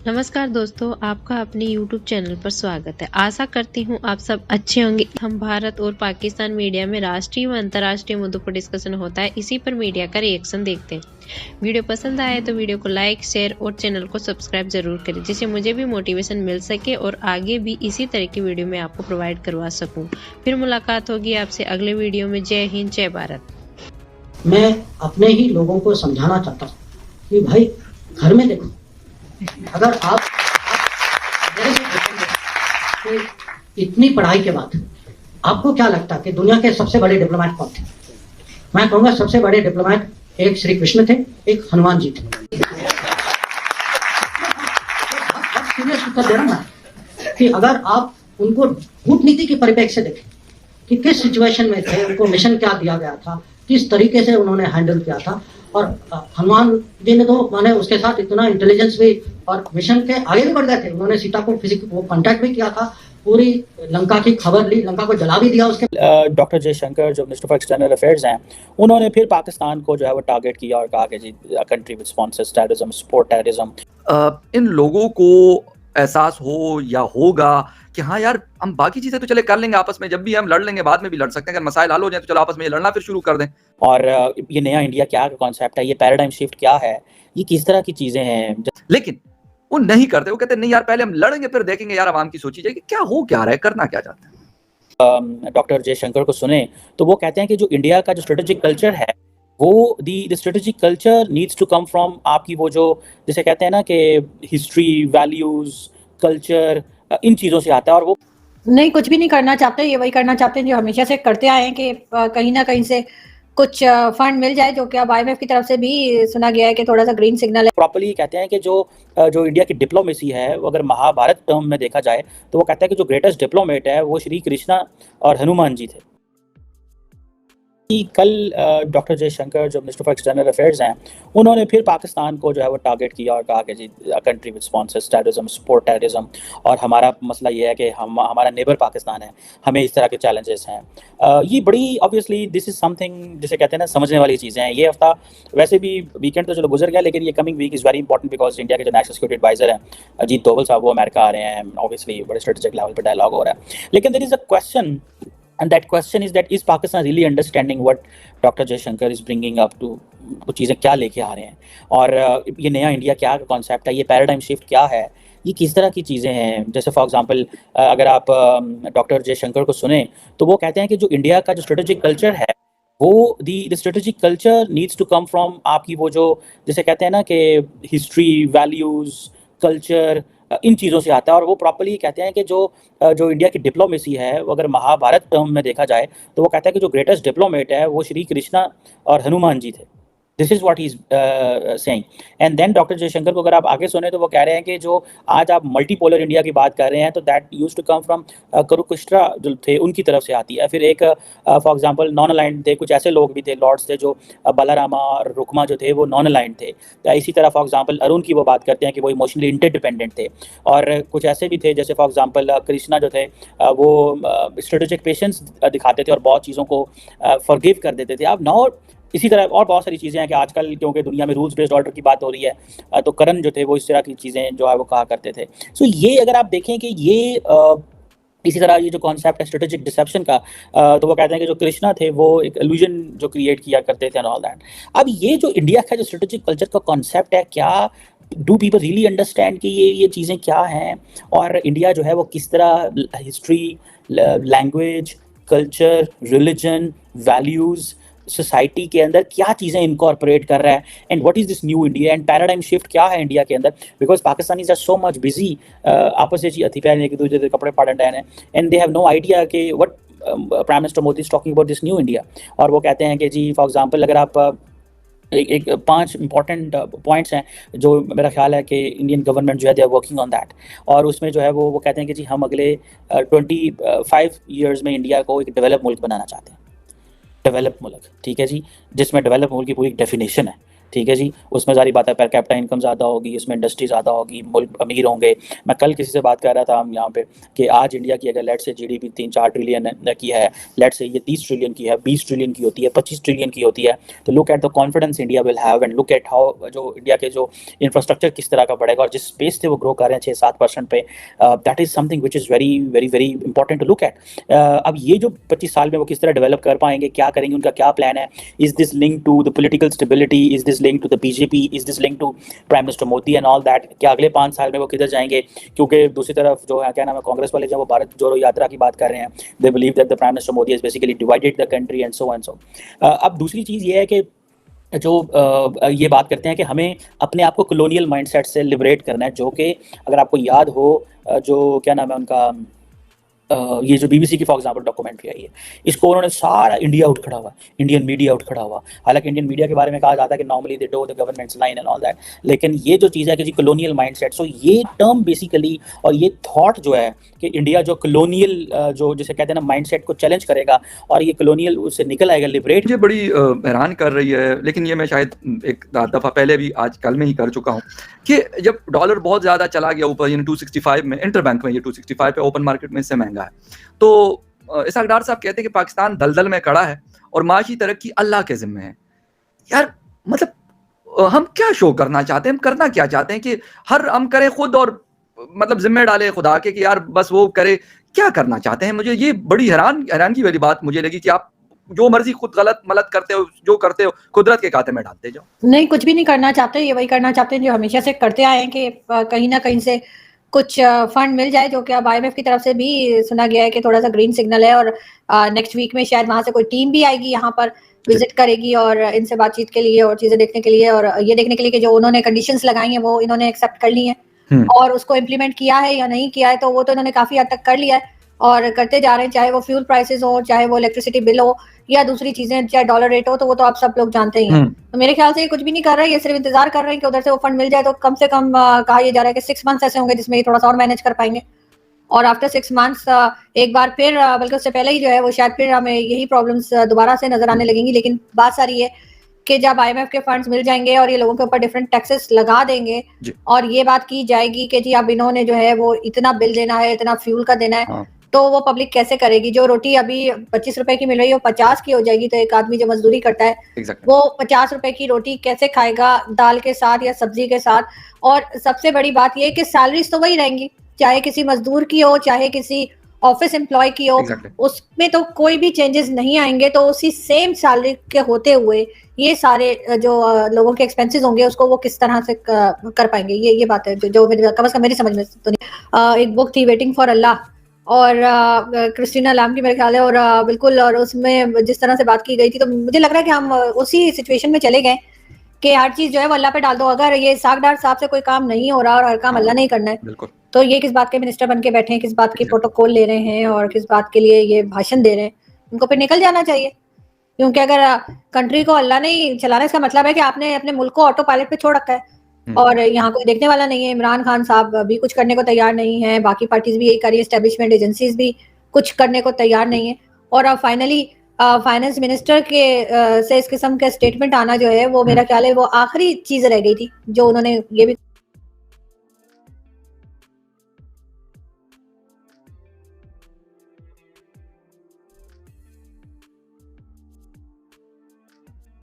नमस्कार दोस्तों, आपका अपने YouTube चैनल पर स्वागत है। आशा करती हूँ आप सब अच्छे होंगे। हम भारत और पाकिस्तान मीडिया में राष्ट्रीय व अंतर्राष्ट्रीय मुद्दों पर डिस्कशन होता है, इसी पर मीडिया का रिएक्शन देखते हैं। वीडियो पसंद आए तो वीडियो को लाइक, शेयर और चैनल को सब्सक्राइब जरूर करें, जिससे मुझे भी मोटिवेशन मिल सके और आगे भी इसी तरह की वीडियो मैं आपको प्रोवाइड करवा सकूँ। फिर मुलाकात होगी आपसे अगले वीडियो में। जय हिंद, जय भारत। मैं अपने ही लोगों को समझाना चाहता हूँ कि भाई घर में देखो, अगर आप मेरे से पूछेंगे कि इतनी पढ़ाई के बाद आपको क्या लगता है कि दुनिया के सबसे बड़े डिप्लोमेट कौन थे? मैं कहूंगा सबसे बड़े डिप्लोमेट एक श्री कृष्ण थे, एक हनुमान जी थे। सीरियस उत्तर दे रहा हूं मैं कि अगर आप उनको कूटनीति की परिप्रेक्ष्य से देखें कि किस सिचुएशन में थे, उनको मिशन क्या दिया गया था, किस तरीके से उन्होंने हैंडल किया था। और हनुमान जी ने तो माने उसके साथ इतना इंटेलिजेंस भी और मिशन के आगे भी बढ़ गए थे। उन्होंने सीता को वो कांटेक्ट भी किया था, पूरी लंका की खबर ली, लंका को जला भी दिया उसके। डॉक्टर जयशंकर जो मिनिस्टर फॉर एक्सटर्नल अफेयर्स हैं, उन्होंने फिर पाकिस्तान को जो है वो टारगेट किया और कहा कि जी country which sponsors terrorism, support terrorism. इन लोगों को एहसास हो या होगा कि हाँ यार, हम बाकी चीजें तो चले कर लेंगे आपस में, जब भी हम लड़ लेंगे बाद में भी लड़ सकते हैं, अगर मसाइल हल हो जाए तो चलो आपस में लड़ना फिर शुरू कर दें। और ये नया इंडिया क्या कॉन्सेप्ट है, ये पैराडाइम शिफ्ट क्या है, ये किस तरह की चीजें हैं। लेकिन वो नहीं करते, वो कहते नहीं यार पहले हम लड़ेंगे फिर देखेंगे यार आवाम की सोची जाएगी क्या हो क्या रहा है, करना क्या चाहते हैं। डॉक्टर जयशंकर को सुने तो वो कहते हैं कि जो इंडिया का जो स्ट्रेटेजिक कल्चर है वो the strategic culture needs to come from आपकी वो जो जैसे कहते हैं ना कि हिस्ट्री, वैल्यूज, कल्चर, इन चीज़ों से आता है। और वो नहीं, कुछ भी नहीं करना चाहते, ये वही करना चाहते हैं जो हमेशा से करते आए हैं कि कहीं ना कहीं से कुछ फंड मिल जाए, जो कि अब IMF की तरफ से भी सुना गया है कि थोड़ा सा ग्रीन सिग्नल है। प्रॉपर्ली कहते हैं कि जो इंडिया की डिप्लोमेसी है, वो अगर महाभारत टर्म में देखा जाए तो वो कहता है कि जो ग्रेटेस्ट डिप्लोमेट है वो श्री कृष्णा और हनुमान जी थे। कल डॉक्टर जयशंकर जो मिनिस्टर फॉर एक्सटर्नल अफेयर्स हैं, उन्होंने फिर पाकिस्तान को जो है वो टारगेट किया और कहा कि जी country which sponsors terrorism, support terrorism. और हमारा मसला ये है कि हमारा नेबर पाकिस्तान है, हमें इस तरह के चैलेंजेस हैं। ये बड़ी ऑब्वियसली दिस इज़ समथिंग जिसे कहते हैं ना समझने वाली चीज़ें हैं। ये हफ्ता वैसे भी वीकेंड तो चलो गुजर गया, लेकिन ये coming week is very important because India के जो नेशनल सिक्योरिटी एडवाइजर हैं अजीत डोवल साहब, वो अमेरिका आ रहे हैं। ऑब्वियसली बड़े स्ट्रेटेजिक लेवल पर डायलॉग हो रहा है, लेकिन there is a question, and that question is that is Pakistan really understanding what Dr. Jaishankar is bringing up to वो चीज़ें क्या लेके आ रहे हैं। और ये नया इंडिया क्या कॉन्सेप्ट है, ये पैराडाइम शिफ्ट क्या है, ये किस तरह की चीज़ें हैं। जैसे फॉर एग्जांपल अगर आप डॉक्टर जयशंकर को सुने तो वो कहते हैं कि जो इंडिया का जो स्ट्रेटेजिक कल्चर है वो the strategic culture needs to come from आपकी वो जो जैसे कहते हैं ना कि हिस्ट्री, वैल्यूज़, कल्चर, इन चीज़ों से आता है। और वो प्रॉपर्ली कहते हैं कि जो इंडिया की डिप्लोमेसी है, वो अगर महाभारत टर्म में देखा जाए तो वो कहता है कि जो ग्रेटेस्ट डिप्लोमेट है वो श्री कृष्णा और हनुमान जी थे। This is what he is saying. And then doctor Jaishankar को अगर आप आगे सुने तो वो कह रहे हैं कि जो आज आप मल्टीपोलर इंडिया की बात कर रहे हैं तो that used to come from Kurukshetra जो थे उनकी तरफ से आती है। फिर एक फॉर एग्जांपल नॉन अलाइंड थे, कुछ ऐसे लोग भी थे, लॉर्ड्स थे, जो बलारामा और रुक्मा जो थे वो नॉन अलाइंड थे। इसी तरह फॉर एग्जांपल अरुण की वो बात करते हैं कि वो इमोशनली इंटरडिपेंडेंट थे। और कुछ ऐसे भी थे जैसे फॉर एग्जांपल कृष्णा जो थे वो स्ट्रेटेजिक पेशेंस दिखाते थे और बहुत चीज़ों को फॉरगिव कर देते थे। अब नाउ इसी तरह और बहुत सारी चीज़ें हैं कि आजकल क्योंकि दुनिया में रूल्स बेस्ड ऑर्डर की बात हो रही है तो करण जो थे वो इस तरह की चीज़ें जो है वो कहा करते थे। सो ये अगर आप देखें कि ये इसी तरह ये जो कॉन्सेप्ट है स्ट्रेटेजिक डिसेप्शन का, तो वो कहते हैं कि जो कृष्णा थे वो एक इल्यूजन जो क्रिएट किया करते थे एंड ऑल दैट। अब ये जो इंडिया का जो स्ट्रेटेजिक कल्चर का कॉन्सेप्ट है, क्या डू पीपल रियली अंडरस्टैंड कि ये चीज़ें क्या हैं और इंडिया जो है वो किस तरह history, language, culture, religion, values, society के अंदर क्या चीज़ें इनकॉर्पोरेट कर रहा है and what is this new India and paradigm shift क्या है इंडिया के अंदर। Because Pakistanis are so much busy आपस में अति पहले एक दूसरे के कपड़े पाड़न रहे हैं and they have no idea कि what prime minister Modi is talking about this new India. और वो कहते हैं कि जी फॉर एग्जांपल अगर आप एक 5 इंपॉर्टेंट पॉइंट्स हैं जो मेरा ख्याल है कि इंडियन गवर्नमेंट जो है they are working on that. और उसमें जो है वो कहते हैं कि जी हम अगले 25 ईयर्स में इंडिया को एक डेवलप मुल्क बनाना चाहते हैं। डेवलप मुल्क, ठीक है जी, जिसमें डेवलप मुल्क की पूरी डेफिनेशन है ठीक है जी, उसमें सारी बात है, पर कैपिटा इनकम ज़्यादा होगी, इसमें इंडस्ट्री ज़्यादा होगी, मुल्क अमीर होंगे। मैं कल किसी से बात कर रहा था हम यहाँ पे कि आज इंडिया की अगर लेट से जीडीपी 3-4 ट्रिलियन की है, लेट से ये 30 ट्रिलियन की है, 20 ट्रिलियन की होती है, 25 ट्रिलियन की होती है, तो look at the confidence India will have and look at how जो इंडिया के जो इंफ्रास्ट्रक्चर किस तरह का बढ़ेगा और जिस स्पेस से वो ग्रो कर रहे हैं 6-7% पे, that is something which is very very very important to look at. अब ये जो 25 साल में वो किस तरह डेवलप कर पाएंगे, क्या करेंगे, उनका क्या प्लान है, is this link to the political stability, is this link to the BJP, is this link to prime minister Modi and all that, क्या अगले 5 साल में वो किधर जाएंगे, क्योंकि दूसरी तरफ जो है क्या नाम है कांग्रेस वाले जब वो भारत जोड़ो यात्रा की बात कर रहे हैं, they believe that the prime minister Modi has basically divided the country and so and so. अब दूसरी चीज़ ये है कि जो ये बात करते हैं कि हमें अपने आप को कॉलोनियल माइंडसेट से लिबरेट करना है, जो कि अगर आपको याद हो जो क्या नाम है उनका ये जो बीबीसी की फॉर एग्जांपल डॉक्यूमेंट्री आई है, इसको उन्होंने सारा इंडिया उठ खड़ा हुआ, इंडियन मीडिया उठ खड़ा हुआ। हालांकि इंडियन मीडिया के बारे में कहा जाता है कि normally they do the governments line and all that, लेकिन ये जो चीज़ है कि जी कॉलोनियल माइंडसेट, सो ये टर्म बेसिकली और ये थॉट जो है कि इंडिया जो कॉलोनियल जो जिसे कहते हैं ना माइंडसेट को चैलेंज करेगा और ये कॉलोनियल उससे निकल आएगा, लिबरेट। मुझे बड़ी हैरान कर रही है, लेकिन ये मैं शायद एक दफ़ा पहले भी आज कल में ही कर चुका हूँ कि जब डॉलर बहुत ज़्यादा चला गया ऊपर, यानी 265 में इंटरबैंक में, ये 265 पे ओपन मार्केट में इससे महंगा है, तो इसहाक डार साहब कहते हैं कि पाकिस्तान दलदल में खड़ा है और माशी तरक्की अल्लाह के ज़िम्मे है। यार मतलब हम क्या शो करना चाहते हैं, हम करना क्या चाहते हैं कि हर हम करें खुद और मतलब जिम्मे डाले खुदा के कि यार बस वो करे, क्या करना चाहते हैं? मुझे ये बड़ी हैरानगी वाली बात मुझे लगी कि आप जो मर्जी खुद गलत मलत करते हो, जो करते हो कुदरत के खाते में डालते जाओ। नहीं, कुछ भी नहीं करना चाहते, ये वही करना चाहते हैं जो हमेशा से करते आए हैं कि कहीं ना कहीं से कुछ फंड मिल जाए, जो कि अब IMF की तरफ से भी सुना गया है कि थोड़ा सा ग्रीन सिग्नल है और नेक्स्ट वीक में शायद वहां से कोई टीम भी आएगी यहाँ पर विजिट करेगी और इनसे बातचीत के लिए और चीजें देखने के लिए और ये देखने के लिए कि जो उन्होंने कंडीशंस लगाई हैं वो इन्होंने एक्सेप्ट कर ली हैं और उसको इम्प्लीमेंट किया है या नहीं किया है, तो वो तो इन्होंने काफी हद तक कर लिया है और करते जा रहे हैं, चाहे वो फ्यूल प्राइसेस हो, चाहे वो इलेक्ट्रिसिटी बिल हो या दूसरी चीजें, चाहे डॉलर रेट हो, तो वो तो आप सब लोग जानते ही हैं। तो मेरे ख्याल से ये कुछ भी नहीं कर रहा है, ये सिर्फ इंतजार कर रहे हैं कि उधर से वो फंड मिल जाए। तो कम से कम कहा यह जा रहा है कि 6 मंथ्स ऐसे होंगे जिसमें ये थोड़ा सा और मैनेज कर पाएंगे और आफ्टर 6 मंथ्स एक बार फिर बल्कि उससे पहले ही जो है वो शायद फिर हमें यही प्रॉब्लम्स दोबारा से नजर आने लगेंगी। लेकिन बात सारी है कि जब IMF के फंड्स मिल जाएंगे और ये लोगों के ऊपर डिफरेंट टैक्सेस लगा देंगे और ये बात की जाएगी कि जी अब इन्होंने जो है वो इतना बिल देना है, इतना फ्यूल का देना है, तो वो पब्लिक कैसे करेगी? जो रोटी अभी 25 रुपए की मिल रही है वो 50 की हो जाएगी, तो एक आदमी जो मजदूरी करता है वो 50 रुपए की रोटी कैसे खाएगा, दाल के साथ या सब्जी के साथ? और सबसे बड़ी बात ये है कि सैलरीज तो वही रहेंगी, चाहे किसी मजदूर की हो चाहे किसी ऑफिस एम्प्लॉय की हो, उसमें तो कोई भी चेंजेस नहीं आएंगे। तो उसी सेम सैलरी के होते हुए ये सारे जो लोगों के एक्सपेंसेस होंगे उसको वो किस तरह से कर पाएंगे? ये बात है जो कम से कम मेरी समझ में तो नहीं। एक बुक थी वेटिंग फॉर अल्लाह और क्रिस्टीना लाम की मेरे ख्याल है, और बिल्कुल, और उसमें जिस तरह से बात की गई थी तो मुझे लग रहा है कि हम उसी सिचुएशन में चले गए कि हर चीज जो है वो अल्लाह पे डाल दो। अगर ये इसहाक डार साहब से कोई काम नहीं हो रहा और हर काम अल्लाह नहीं करना है, तो ये किस बात के मिनिस्टर बन के बैठे हैं, किस बात के प्रोटोकॉल ले रहे हैं और किस बात के लिए ये भाषण दे रहे हैं? उनको फिर निकल जाना चाहिए, क्योंकि अगर कंट्री को अल्लाह नहीं चलाना, इसका मतलब है कि आपने अपने मुल्क को ऑटो पायलट पे छोड़ रखा है और यहाँ कोई देखने वाला नहीं है। इमरान खान साहब भी कुछ करने को तैयार नहीं है, बाकी पार्टीज भी यही कर रही है, एस्टेब्लिशमेंट एजेंसीज भी कुछ करने को तैयार नहीं है। और अब फाइनली फाइनेंस मिनिस्टर के से इस किस्म का स्टेटमेंट आना जो है वो मेरा ख्याल है वो आखिरी चीज रह गई थी जो उन्होंने ये भी